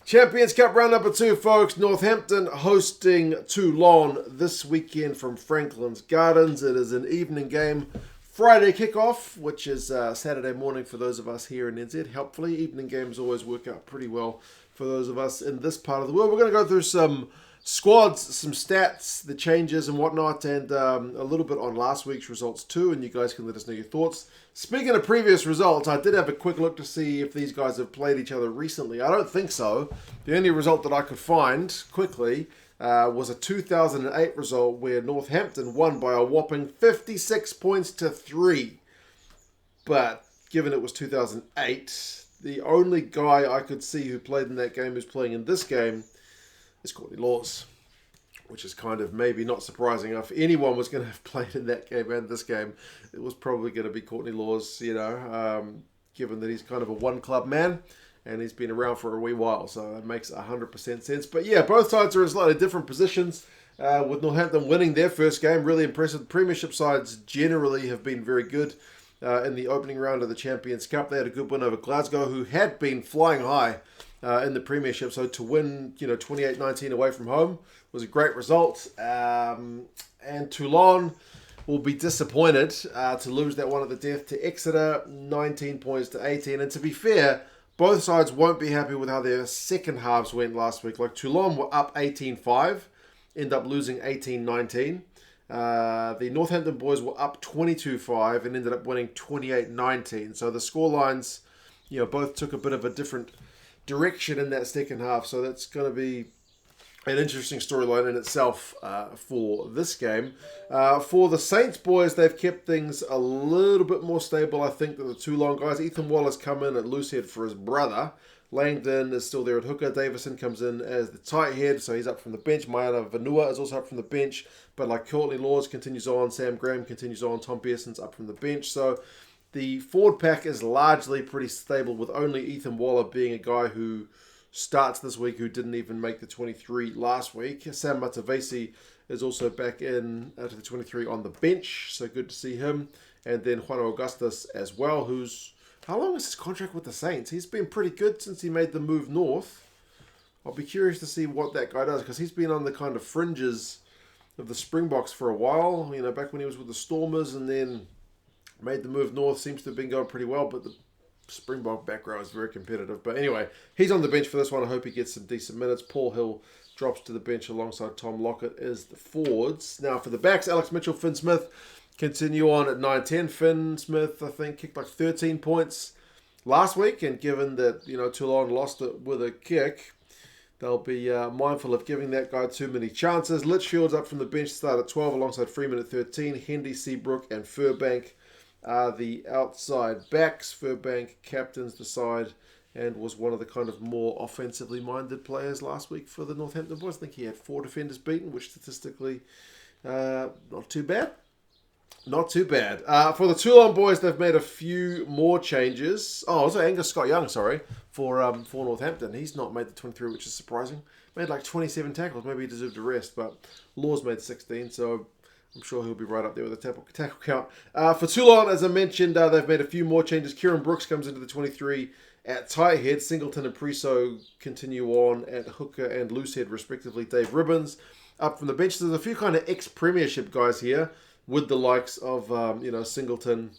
Champions Cup round number 2, folks. Northampton hosting Toulon this weekend from Franklin's Gardens. It is an evening game. Friday kickoff, which is Saturday morning for those of us here in NZ. Helpfully, evening games always work out pretty well for those of us in this part of the world. We're going to go through some squads, some stats, the changes and whatnot, and a little bit on last week's results too, and you guys can let us know your thoughts. Speaking of previous results, I did have a quick look to see if these guys have played each other recently. I don't think so. The only result that I could find quickly was a 2008 result where Northampton won by a whopping 56 points to 3. But given it was 2008, the only guy I could see who played in that game who's playing in this game is Courtney Laws, which is kind of maybe not surprising. If anyone was going to have played in that game and this game, it was probably going to be Courtney Laws, given that he's kind of a one-club man and he's been around for a wee while, so it makes 100% sense. But yeah, both sides are in slightly different positions, with Northampton winning their first game. Really impressive. Premiership sides generally have been very good in the opening round of the Champions Cup. They had a good win over Glasgow, who had been flying high in the Premiership, so to win 28-19 away from home was a great result. And Toulon will be disappointed to lose that one at the death to Exeter, 19 points to 18. And to be fair, both sides won't be happy with how their second halves went last week. Like Toulon were up 18-5, end up losing 18-19. The Northampton boys were up 22-5 and ended up winning 28-19. So the scorelines, both took a bit of a different direction in that second half. So that's going to be an interesting storyline in itself for this game. For the Saints boys, they've kept things a little bit more stable, I think, than the Toulon guys. Ethan Waller's come in at loosehead for his brother. Langdon is still there at hooker. Davison comes in as the tight head, so he's up from the bench. Mayana Vanua is also up from the bench. But like Courtney Laws continues on, Sam Graham continues on, Tom Pearson's up from the bench. So the forward pack is largely pretty stable, with only Ethan Waller being a guy who starts this week, who didn't even make the 23 last week. Sam Matavesi is also back in to the 23 on the bench, so good to see him. And then Juan Augustus as well, who's... How long is his contract with the Saints? He's been pretty good since he made the move north. I'll be curious to see what that guy does, because he's been on the kind of fringes of the Springboks for a while. Back when he was with the Stormers and then made the move north. Seems to have been going pretty well, but the Springbok back row is very competitive. But anyway, he's on the bench for this one. I hope he gets some decent minutes. Paul Hill drops to the bench alongside Tom Lockett as the forwards. Now for the backs, Alex Mitchell, Finn Smith continue on at 9-10. Finn Smith, I think, kicked like 13 points last week. And given that, Toulon lost it with a kick, they'll be mindful of giving that guy too many chances. Litchfield's up from the bench to start at 12 alongside Freeman at 13. Hendy, Seabrook and Furbank are the outside backs. Furbank captains the side and was one of the kind of more offensively minded players last week for the Northampton boys. I think he had 4 defenders beaten, which statistically not too bad. Not too bad. For the Toulon boys, they've made a few more changes. Oh, also Angus Scott Young, for Northampton. He's not made the 23, which is surprising. Made like 27 tackles. Maybe he deserved a rest, but Laws made 16, so I'm sure he'll be right up there with the tackle count. For Toulon, as I mentioned, they've made a few more changes. Kieran Brooks comes into the 23 at tight head. Singleton and Priso continue on at hooker and loosehead, respectively. Dave Ribbons up from the bench. There's a few kind of ex-premiership guys here, with the likes of, Singleton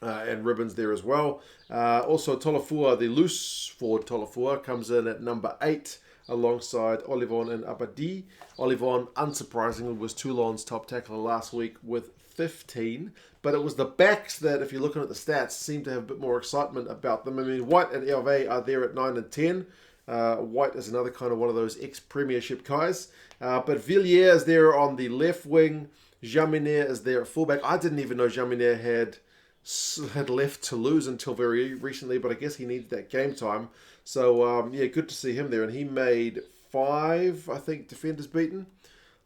and Ribbons there as well. Also, Tolofua, the loose forward Tolofua, comes in at number 8 alongside Olivon and Abadi. Olivon, unsurprisingly, was Toulon's top tackler last week with 15. But it was the backs that, if you're looking at the stats, seem to have a bit more excitement about them. I mean, White and Hervé are there at 9 and 10. White is another kind of one of those ex-premiership guys. But Villiers is there on the left wing. Jaminet is there at fullback. I didn't even know Jaminet had left Toulouse until very recently, but I guess he needed that game time. So, good to see him there. And he made 5, I think, defenders beaten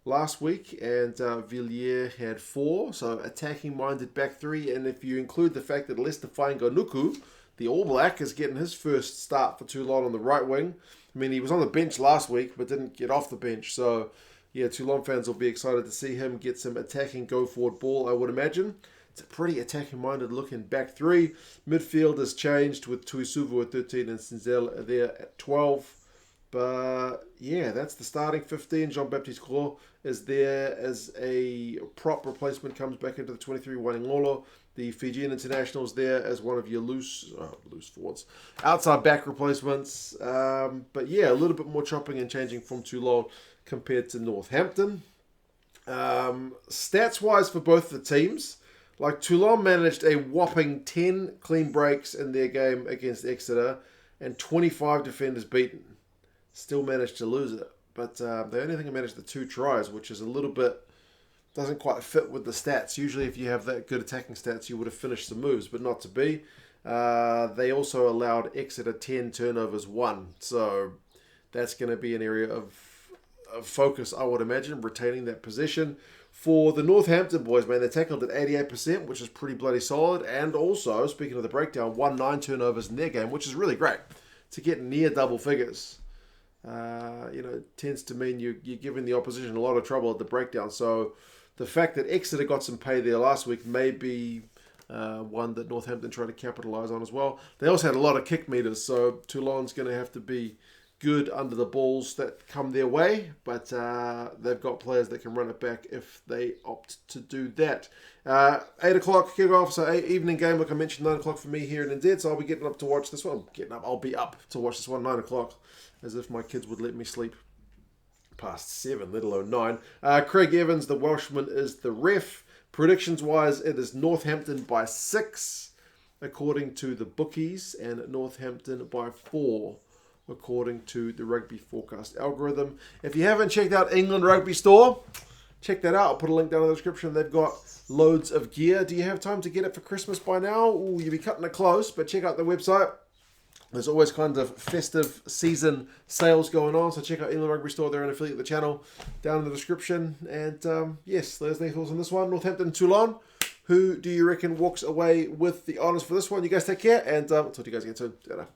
last week. And Villiers had 4. So, attacking-minded back 3. And if you include the fact that Lester Fainganuku, the All Black, is getting his first start for Toulon on the right wing. I mean, he was on the bench last week, but didn't get off the bench. So, yeah, Toulon fans will be excited to see him get some attacking go-forward ball, I would imagine. It's a pretty attacking-minded looking back 3. Midfield has changed with Tuisuvu at 13 and Sinzel there at 12. But yeah, that's the starting 15. Jean-Baptiste Gros is there as a prop replacement, comes back into the 23. Waningolo, the Fijian internationals, there as one of your loose forwards, outside back replacements. But yeah, a little bit more chopping and changing from Toulon compared to Northampton. Stats wise for both the teams, like Toulon managed a whopping 10 clean breaks in their game against Exeter and 25 defenders beaten. Still managed to lose it, but they only think I managed the 2 tries, which is a little bit, doesn't quite fit with the stats. Usually if you have that good attacking stats, you would have finished some moves, but not to be. They also allowed Exeter 10 turnovers 1, so that's going to be an area of focus, I would imagine, retaining that possession. For the Northampton boys, man, they tackled at 88%, which is pretty bloody solid, and also, speaking of the breakdown, 9 turnovers in their game, which is really great to get near double figures. Tends to mean you're giving the opposition a lot of trouble at the breakdown. So the fact that Exeter got some pay there last week may be one that Northampton try to capitalise on as well. They also had a lot of kick meters, so Toulon's going to have to be good under the balls that come their way, but they've got players that can run it back if they opt to do that. 8 o'clock kickoff, so evening game, like I mentioned, 9 o'clock for me here in NZ, so I'll be getting up to watch this one. I'll be up to watch this one, 9 o'clock, as if my kids would let me sleep past 7, let alone 9. Craig Evans, the Welshman, is the ref. Predictions-wise, it is Northampton by 6, according to the bookies, and Northampton by 4, according to the Rugby Forecast algorithm. If you haven't checked out England Rugby Store, check that out. I'll put a link down in the description. They've got loads of gear. Do you have time to get it for Christmas by now? Ooh, you'll be cutting it close, but check out the website. There's always kind of festive season sales going on, so check out England Rugby Store. They're an affiliate of the channel, down in the description. And yes, there's their thoughts on this one. Northampton, Toulon. Who do you reckon walks away with the honours for this one? You guys take care, and I'll talk to you guys again soon. Ta-ra.